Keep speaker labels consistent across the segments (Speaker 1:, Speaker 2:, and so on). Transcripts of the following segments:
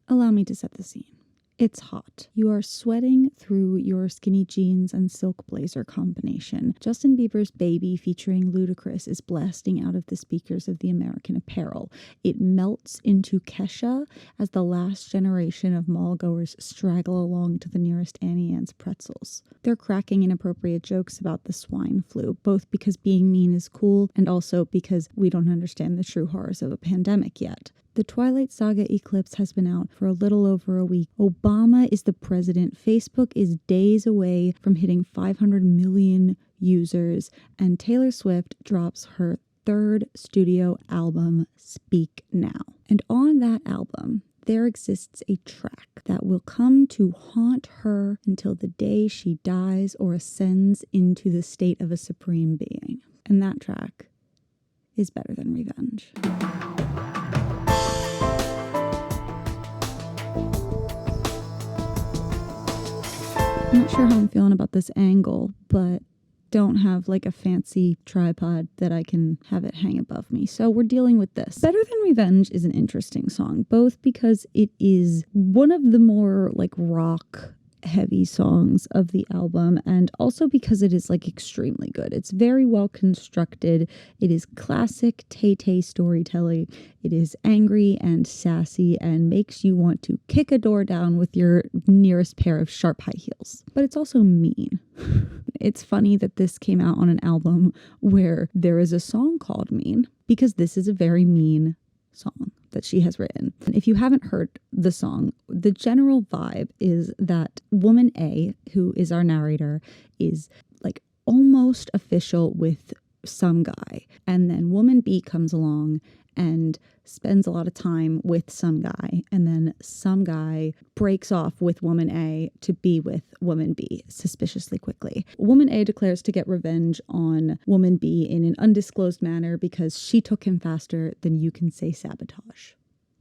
Speaker 1: Allow me to set the scene. It's hot. You are sweating through your skinny jeans and silk blazer combination. Justin Bieber's Baby featuring Ludacris is blasting out of the speakers of the American Apparel. It melts into Kesha as the last generation of mall-goers straggle along to the nearest Annie Ann's pretzels. They're cracking inappropriate jokes about the swine flu, both because being mean is cool and also because we don't understand the true horrors of a pandemic yet. The Twilight Saga eclipse has been out for a little over a week. Obama is the president. Facebook is days away from hitting 500 million users. And Taylor Swift drops her third studio album, Speak Now. And on that album, there exists a track that will come to haunt her until the day she dies or ascends into the state of a supreme being. And that track is Better Than Revenge. I'm not sure how I'm feeling about this angle, but don't have like a fancy tripod that I can have it hang above me. So we're dealing with this. Better Than Revenge is an interesting song, both because it is one of the more like rock heavy songs of the album and also because it is like extremely good. It's very well constructed. It is classic Tay-Tay storytelling. It is angry and sassy and makes you want to kick a door down with your nearest pair of sharp high heels. But it's also mean. It's funny that this came out on an album where there is a song called Mean because this is a very mean song that she has written. If you haven't heard the song, the general vibe is that woman A, who is our narrator, is like almost official with some guy. And then woman B comes along and spends a lot of time with some guy. And then some guy breaks off with woman A to be with woman B suspiciously quickly. Woman A declares to get revenge on woman B in an undisclosed manner because she took him faster than you can say sabotage.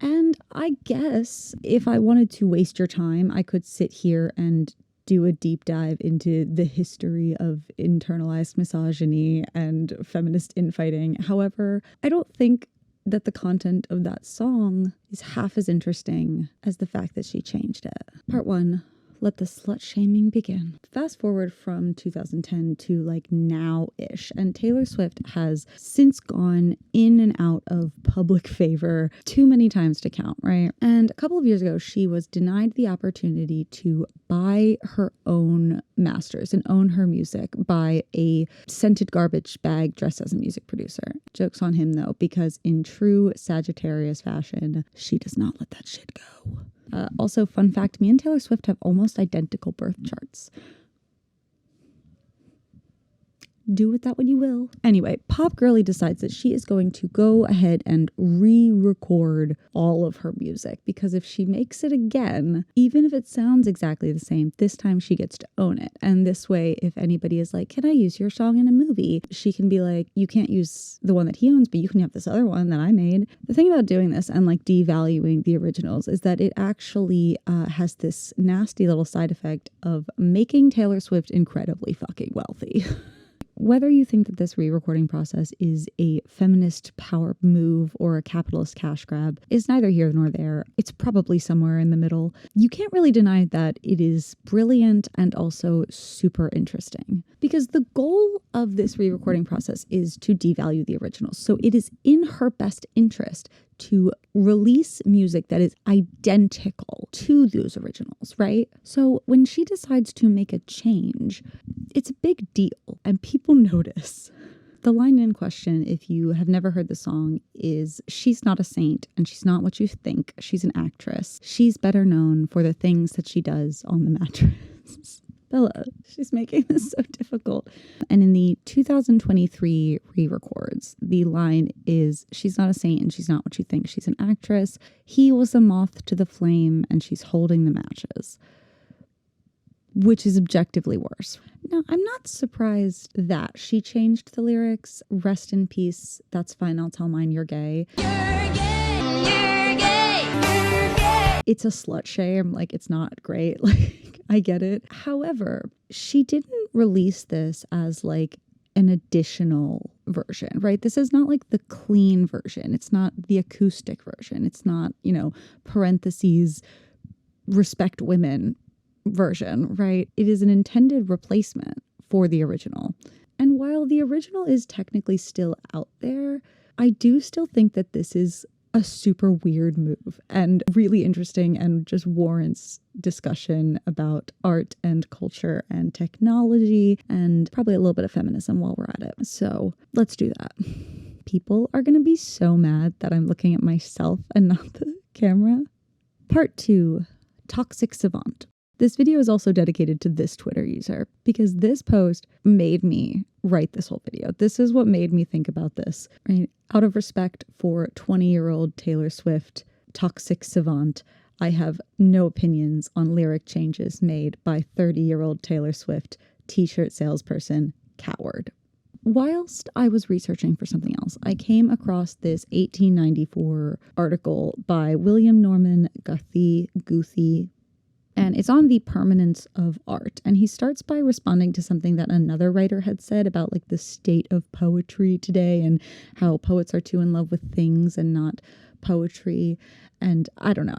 Speaker 1: And I guess if I wanted to waste your time, I could sit here and do a deep dive into the history of internalized misogyny and feminist infighting. However, I don't think that the content of that song is half as interesting as the fact that she changed it. Part 1. Let the slut shaming begin. Fast forward from 2010 to like now-ish, and Taylor Swift has since gone in and out of public favor too many times to count, right? And a couple of years ago, she was denied the opportunity to buy her own masters and own her music by a scented garbage bag dressed as a music producer. Joke's on him though, because in true Sagittarius fashion, she does not let that shit go. Also, fun fact, me and Taylor Swift have almost identical birth charts. Do with that what you will. Anyway, Pop Girly decides that she is going to go ahead and re-record all of her music because if she makes it again, even if it sounds exactly the same, this time she gets to own it. And this way, if anybody is like, can I use your song in a movie? She can be like, you can't use the one that he owns, but you can have this other one that I made. The thing about doing this and like devaluing the originals is that it actually has this nasty little side effect of making Taylor Swift incredibly fucking wealthy. Whether you think that this re-recording process is a feminist power move or a capitalist cash grab is neither here nor there. It's probably somewhere in the middle. You can't really deny that it is brilliant and also super interesting because the goal of this re-recording process is to devalue the originals. So it is in her best interest to release music that is identical to those originals, right? So when she decides to make a change, it's a big deal and people notice. The line in question, if you have never heard the song, is she's not a saint and she's not what you think. She's an actress. She's better known for the things that she does on the mattress. Bella, she's making this so difficult. And in the 2023 re-records, the line is, she's not a saint and she's not what you think. She's an actress. He was a moth to the flame and she's holding the matches, which is objectively worse. Now, I'm not surprised that she changed the lyrics. Rest in peace. That's fine. I'll tell mine you're gay. You're gay. You're gay. You're gay. It's a slut shame. Like, it's not great. Like, I get it. However, she didn't release this as like an additional version, right? This is not like the clean version. It's not the acoustic version. It's not, parentheses, respect women version, right? It is an intended replacement for the original. And while the original is technically still out there, I do still think that this is a super weird move and really interesting and just warrants discussion about art and culture and technology and probably a little bit of feminism while we're at it. So let's do that. People are going to be so mad that I'm looking at myself and not the camera. Part 2, Toxic Savant. This video is also dedicated to this Twitter user because this post made me write this whole video. This is what made me think about this, right? Out of respect for 20-year-old Taylor Swift, Toxic Savant, I have no opinions on lyric changes made by 30-year-old Taylor Swift, t-shirt salesperson, coward. Whilst I was researching for something else, I came across this 1894 article by William Norman Guthrie, and it's on the permanence of art. And he starts by responding to something that another writer had said about like the state of poetry today and how poets are too in love with things and not poetry. And I don't know.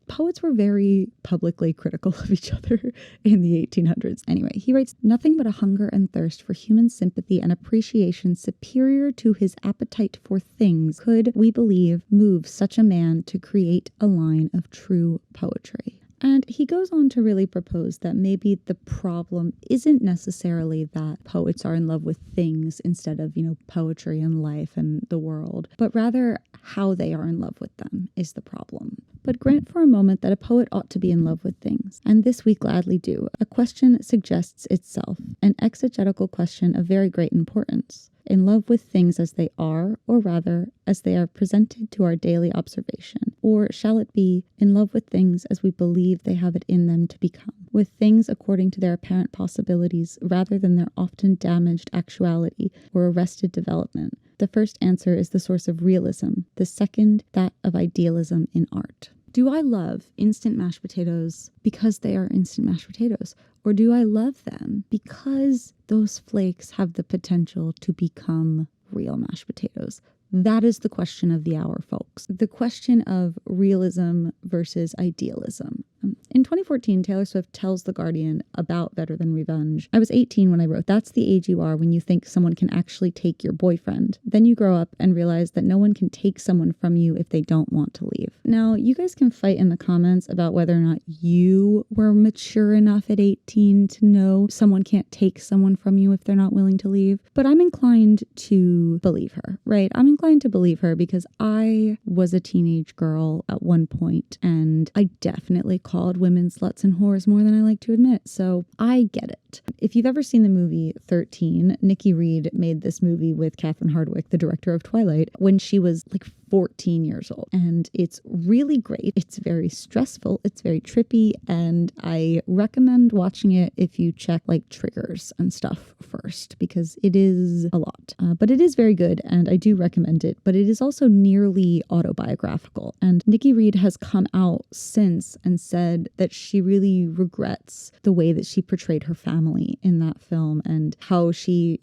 Speaker 1: Poets were very publicly critical of each other in the 1800s. Anyway, he writes, "Nothing but a hunger and thirst for human sympathy and appreciation superior to his appetite for things could, we believe, move such a man to create a line of true poetry." And he goes on to really propose that maybe the problem isn't necessarily that poets are in love with things instead of, poetry and life and the world, but rather how they are in love with them is the problem. But grant for a moment that a poet ought to be in love with things, and this we gladly do. A question suggests itself, an exegetical question of very great importance. In love with things as they are, or rather, as they are presented to our daily observation? Or shall it be, in love with things as we believe they have it in them to become, with things according to their apparent possibilities, rather than their often damaged actuality or arrested development? The first answer is the source of realism, the second, that of idealism in art. Do I love instant mashed potatoes because they are instant mashed potatoes? Or do I love them because those flakes have the potential to become real mashed potatoes? That is the question of the hour, folks. The question of realism versus idealism. In 2014, Taylor Swift tells The Guardian about Better Than Revenge. "I was 18 when I wrote, that's the age you are when you think someone can actually take your boyfriend. Then you grow up and realize that no one can take someone from you if they don't want to leave." Now, you guys can fight in the comments about whether or not you were mature enough at 18 to know someone can't take someone from you if they're not willing to leave. But I'm inclined to believe her, right? I'm inclined to believe her because I was a teenage girl at one point and I definitely called women sluts and whores more than I like to admit. So I get it. If you've ever seen the movie 13, Nikki Reed made this movie with Catherine Hardwicke, the director of Twilight, when she was like 14 years old. And it's really great. It's very stressful. It's very trippy. And I recommend watching it if you check like triggers and stuff first, because it is a lot. But it is very good and I do recommend it. But it is also nearly autobiographical. And Nikki Reed has come out since and said that she really regrets the way that she portrayed her family in that film and how she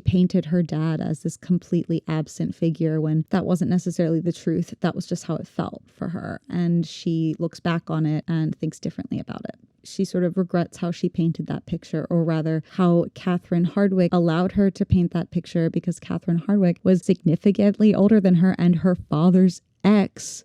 Speaker 1: painted her dad as this completely absent figure when that wasn't necessarily the truth. That was just how it felt for her. And she looks back on it and thinks differently about it. She sort of regrets how she painted that picture, or rather how Catherine Hardwicke allowed her to paint that picture, because Catherine Hardwicke was significantly older than her and her father's ex,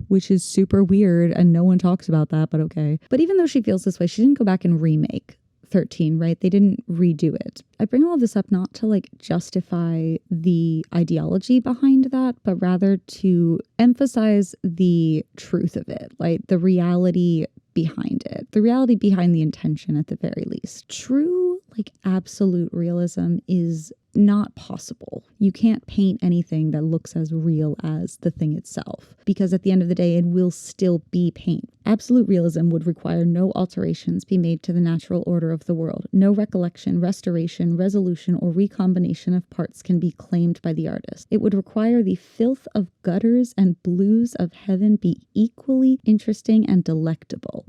Speaker 1: which is super weird and no one talks about that, but okay. But even though she feels this way, she didn't go back and remake 13, right? They didn't redo it. I bring all of this up not to like justify the ideology behind that, but rather to emphasize the truth of it, like the reality behind it, the reality behind the intention at the very least. True, like absolute realism is not possible. You can't paint anything that looks as real as the thing itself, because at the end of the day, it will still be paint. Absolute realism would require no alterations be made to the natural order of the world. No recollection, restoration, resolution, or recombination of parts can be claimed by the artist. It would require the filth of gutters and blues of heaven be equally interesting and delectable.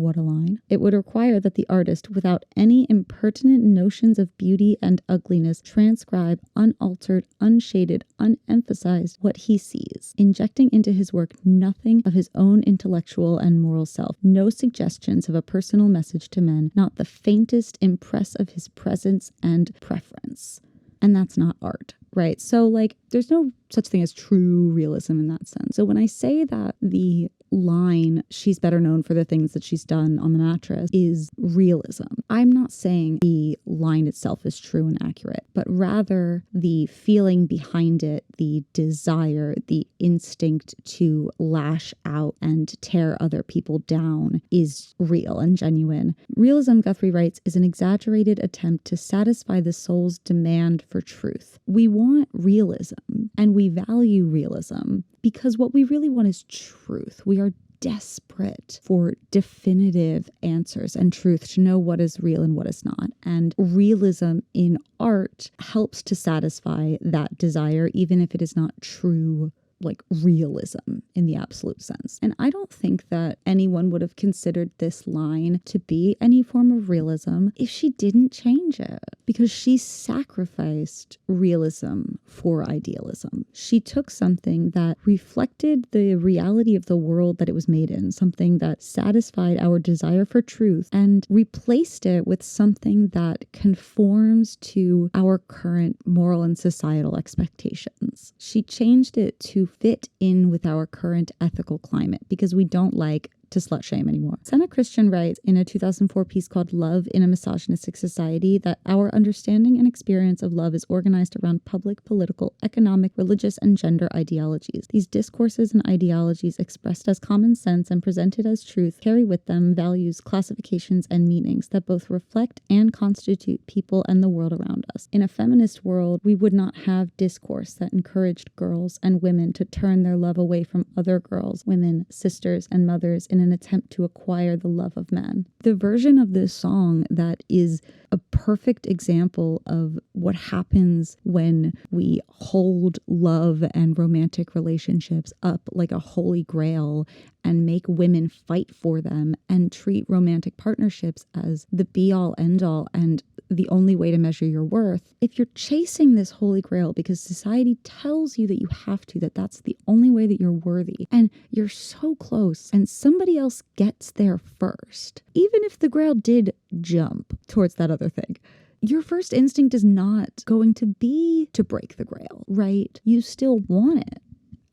Speaker 1: what a line. It would require that the artist, without any impertinent notions of beauty and ugliness, transcribe, unaltered, unshaded, unemphasized, what he sees, injecting into his work nothing of his own intellectual and moral self, no suggestions of a personal message to men, not the faintest impress of his presence and preference. And that's not art, right? So like, there's no such thing as true realism in that sense. So when I say that the line, she's better known for the things that she's done on the mattress, is realism, I'm not saying the line itself is true and accurate, but rather the feeling behind it, the desire, the instinct to lash out and tear other people down is real and genuine. Realism, Guthrie writes, is an exaggerated attempt to satisfy the soul's demand for truth. We want realism and we value realism because what we really want is truth. We are desperate for definitive answers and truth to know what is real and what is not. And realism in art helps to satisfy that desire, even if it is not true, like realism in the absolute sense. And I don't think that anyone would have considered this line to be any form of realism if she didn't change it, because she sacrificed realism for idealism. She took something that reflected the reality of the world that it was made in, something that satisfied our desire for truth, and replaced it with something that conforms to our current moral and societal expectations. She changed it to fit in with our current ethical climate because we don't like to slut shame anymore. Senna Christian writes in a 2004 piece called Love in a Misogynistic Society that our understanding and experience of love is organized around public, political, economic, religious, and gender ideologies. These discourses and ideologies expressed as common sense and presented as truth carry with them values, classifications, and meanings that both reflect and constitute people and the world around us. In a feminist world, we would not have discourse that encouraged girls and women to turn their love away from other girls, women, sisters, and mothers in an attempt to acquire the love of men. The version of this song that is a perfect example of what happens when we hold love and romantic relationships up like a holy grail and make women fight for them and treat romantic partnerships as the be-all, end-all and the only way to measure your worth. If you're chasing this holy grail because society tells you that you have to, that that's the only way that you're worthy, and you're so close and somebody else gets there first, even if the grail did jump towards that other thing, your first instinct is not going to be to break the grail, right? You still want it.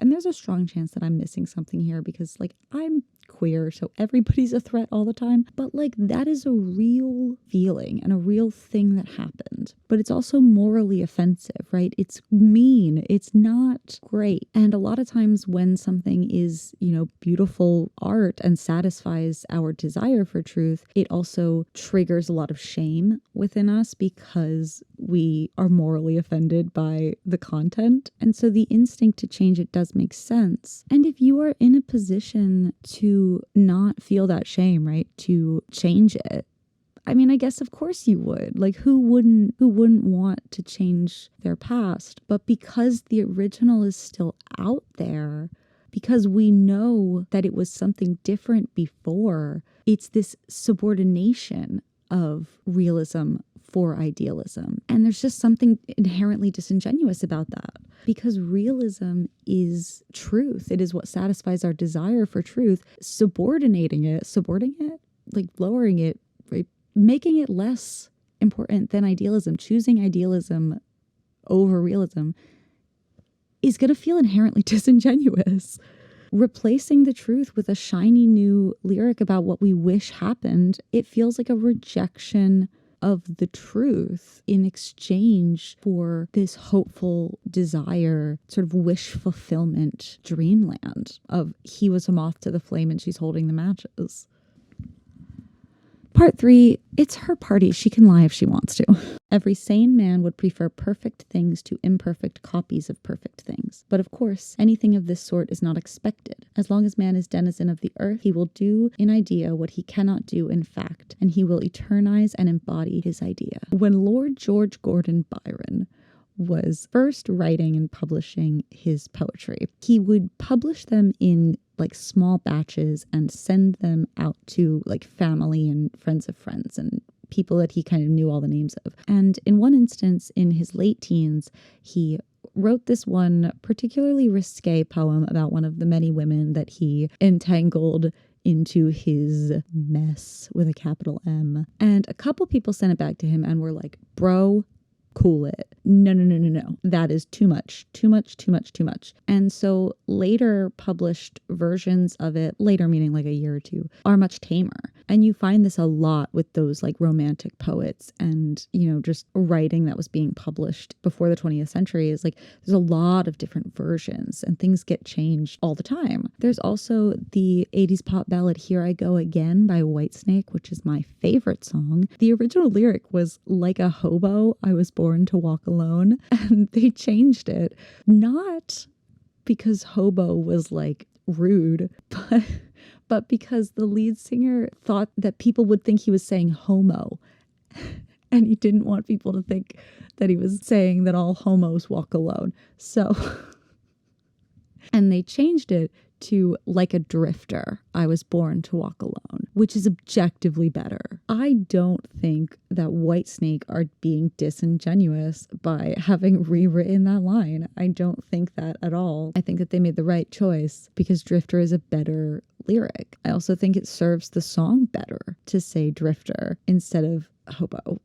Speaker 1: And there's a strong chance that I'm missing something here because, like, I'm queer, so everybody's a threat all the time. But, like, that is a real feeling and a real thing that happened. But it's also morally offensive, right? It's mean. It's not great. And a lot of times when something is, beautiful art and satisfies our desire for truth, it also triggers a lot of shame within us because we are morally offended by the content. And so the instinct to change it does make sense. And if you are in a position to not feel that shame, right, to change it, I mean, I guess of course you would. Like, who wouldn't want to change their past? But because the original is still out there, because we know that it was something different before, it's this subordination of realism for idealism. And there's just something inherently disingenuous about that, because realism is truth. It is what satisfies our desire for truth. Subordinating it, like lowering it, right? Making it less important than idealism, choosing idealism over realism, is going to feel inherently disingenuous. Replacing the truth with a shiny new lyric about what we wish happened, it feels like a rejection of the truth in exchange for this hopeful desire, sort of wish fulfillment dreamland of he was a moth to the flame and she's holding the matches. Part 3, it's her party. She can lie if she wants to. Every sane man would prefer perfect things to imperfect copies of perfect things. But of course, anything of this sort is not expected. As long as man is denizen of the earth, he will do in idea what he cannot do in fact, and he will eternize and embody his idea. When Lord George Gordon Byron was first writing and publishing his poetry, he would publish them in like small batches and send them out to like family and friends of friends and people that he kind of knew all the names of. And in one instance, in his late teens, he wrote this one particularly risque poem about one of the many women that he entangled into his mess with a capital M. And a couple people sent it back to him and were like, bro, cool it. No, no, no, no, no. That is too much, too much, too much, too much. And so later published versions of it, later meaning like a year or two, are much tamer. And you find this a lot with those like romantic poets and, you know, just writing that was being published before the 20th century is like, there's a lot of different versions and things get changed all the time. There's also the 80s pop ballad Here I Go Again by Whitesnake, which is my favorite song. The original lyric was like a hobo, I was born to walk alone. And they changed it, not because hobo was like rude, but because the lead singer thought that people would think he was saying homo. And he didn't want people to think that he was saying that all homos walk alone. So, and they changed it to like a drifter, I was born to walk alone, which is objectively better. I don't think that Whitesnake are being disingenuous by having rewritten that line. I don't think that at all. I think that they made the right choice because drifter is a better lyric. I also think it serves the song better to say drifter instead of hobo.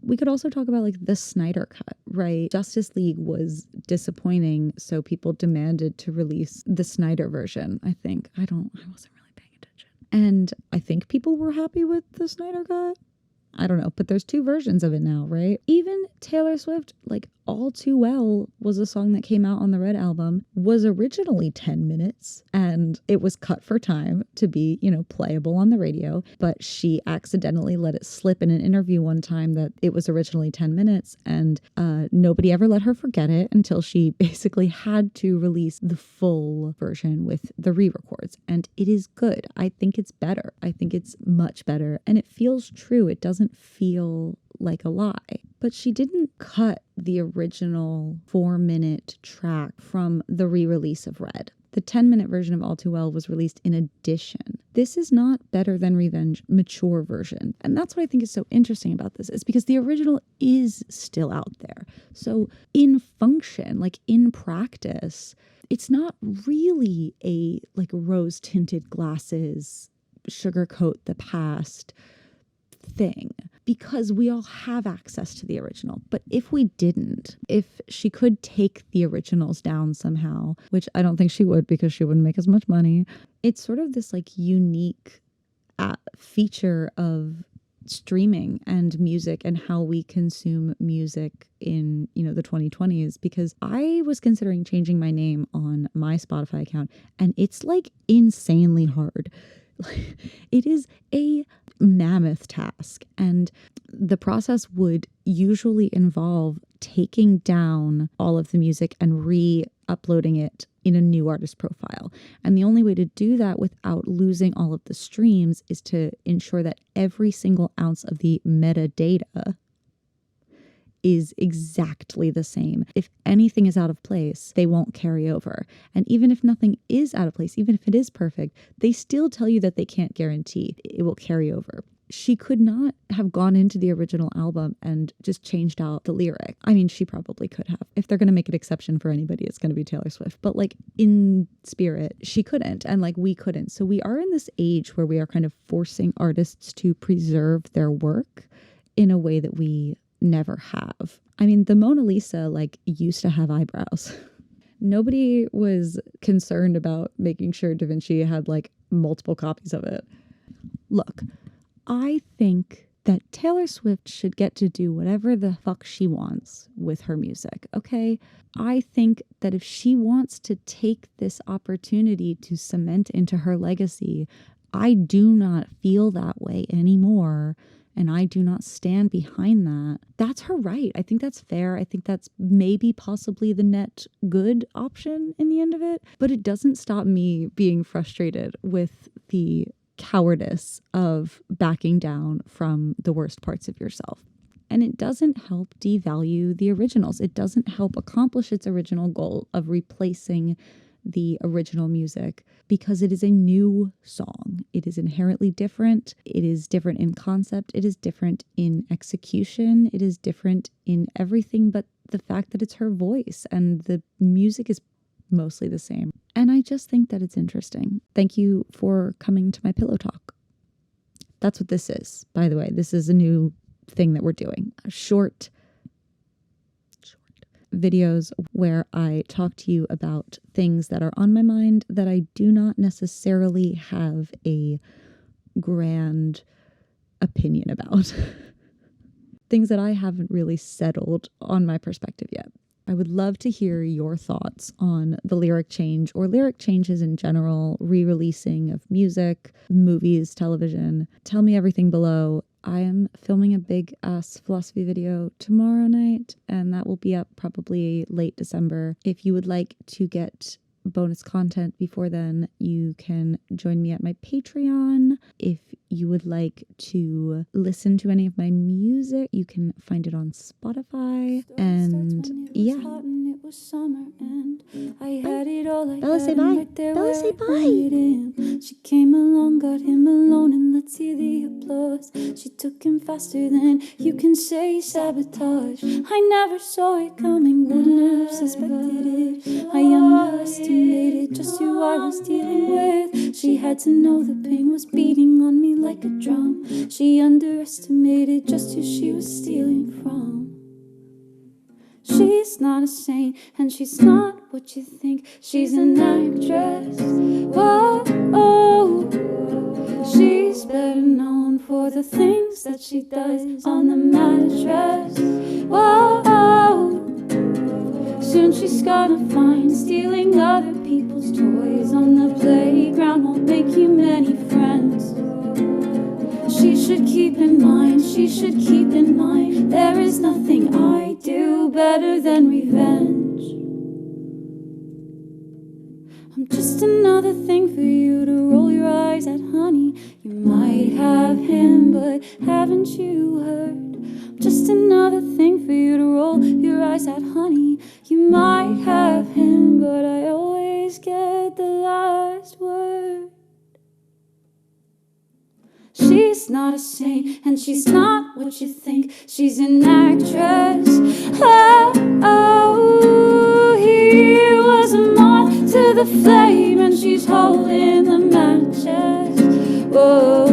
Speaker 1: We could also talk about like the Snyder Cut, right? Justice League was disappointing, so people demanded to release the Snyder version, I think. I wasn't really paying attention. And I think people were happy with the Snyder Cut. I don't know, but there's two versions of it now, right? Even Taylor Swift, like All Too Well was a song that came out on the Red album, was originally 10 minutes and it was cut for time to be, you know, playable on the radio. But she accidentally let it slip in an interview one time that it was originally 10 minutes and nobody ever let her forget it until she basically had to release the full version with the re-records. And it is good. I think it's better. I think it's much better. And it feels true. It doesn't feel like a lie. But she didn't cut the original 4-minute track from the re-release of Red. The 10-minute version of All Too Well was released in addition. This is not Better Than Revenge mature version. And that's what I think is so interesting about this, is because the original is still out there. So in function, like in practice, it's not really a like rose-tinted glasses, sugarcoat the past thing, because we all have access to the original. But if we didn't, if she could take the originals down somehow, which I don't think she would because she wouldn't make as much money, it's sort of this like unique feature of streaming and music and how we consume music in, you know, the 2020s, because I was considering changing my name on my Spotify account and it's like insanely hard. It is a mammoth task, and the process would usually involve taking down all of the music and re-uploading it in a new artist profile. And the only way to do that without losing all of the streams is to ensure that every single ounce of the metadata is exactly the same. If anything is out of place, they won't carry over. And even if nothing is out of place, even if it is perfect, they still tell you that they can't guarantee it will carry over. She could not have gone into the original album and just changed out the lyric. I mean, she probably could have. If they're going to make an exception for anybody, it's going to be Taylor Swift. But like in spirit, she couldn't, and like we couldn't. So we are in this age where we are kind of forcing artists to preserve their work in a way that we never have. I mean, the Mona Lisa like used to have eyebrows. Nobody was concerned about making sure Da Vinci had like multiple copies of it. Look, I think that Taylor Swift should get to do whatever the fuck she wants with her music, okay? I think that if she wants to take this opportunity to cement into her legacy, I do not feel that way anymore. And I do not stand behind that. That's her right. I think that's fair. I think that's maybe possibly the net good option in the end of it. But it doesn't stop me being frustrated with the cowardice of backing down from the worst parts of yourself. And it doesn't help devalue the originals. It doesn't help accomplish its original goal of replacing the original music because it is a new song. It is inherently different. It is different in concept. It is different in execution. It is different in everything but the fact that it's her voice, and the music is mostly the same. And I just think that it's interesting. Thank you for coming to my pillow talk. That's what this is, by the way. This is a new thing that we're doing. Short videos where I talk to you about things that are on my mind that I do not necessarily have a grand opinion about. Things that I haven't really settled on my perspective yet. I would love to hear your thoughts on the lyric change or lyric changes in general, re-releasing of music, movies, television. Tell me everything below. I am filming a big ass philosophy video tomorrow night, and that will be up probably late December. If you would like to get bonus content before then, you can join me at my Patreon. If you would like to listen to any of my music, you can find it on Spotify. And yeah. Bella, say bye. Bella, say bye.
Speaker 2: She came along, got him alone, and let's hear the applause. She took him faster than you can say sabotage. I never saw it coming, wouldn't have suspected it. I underestimated just who I was dealing with. She had to know the pain was beating on me like a drum. She underestimated just who she was stealing from. She's not a saint, and she's not what you think. She's an actress. Whoa, oh. She's better known for the things that she does on the mattress. Whoa, oh. Soon she's gonna find stealing other people's toys on the playground won't make you many friends. She should keep in mind, she should keep in mind, there is nothing I do better than revenge. I'm just another thing for you to roll your eyes at, honey. You might have him, but haven't you heard? I'm just another thing for you to roll your eyes at, honey. You might have him, but I always get the last word. She's not a saint, and she's not what you think. She's an actress. Oh, he was a moth to the flame, and she's holding the matches. Whoa,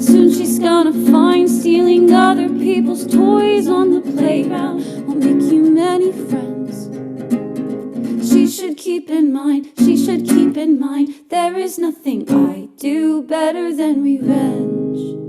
Speaker 2: soon she's gonna find stealing other people's toys on the playground won't make you many friends. She should keep in mind, she should keep in mind, there is nothing I do better than revenge.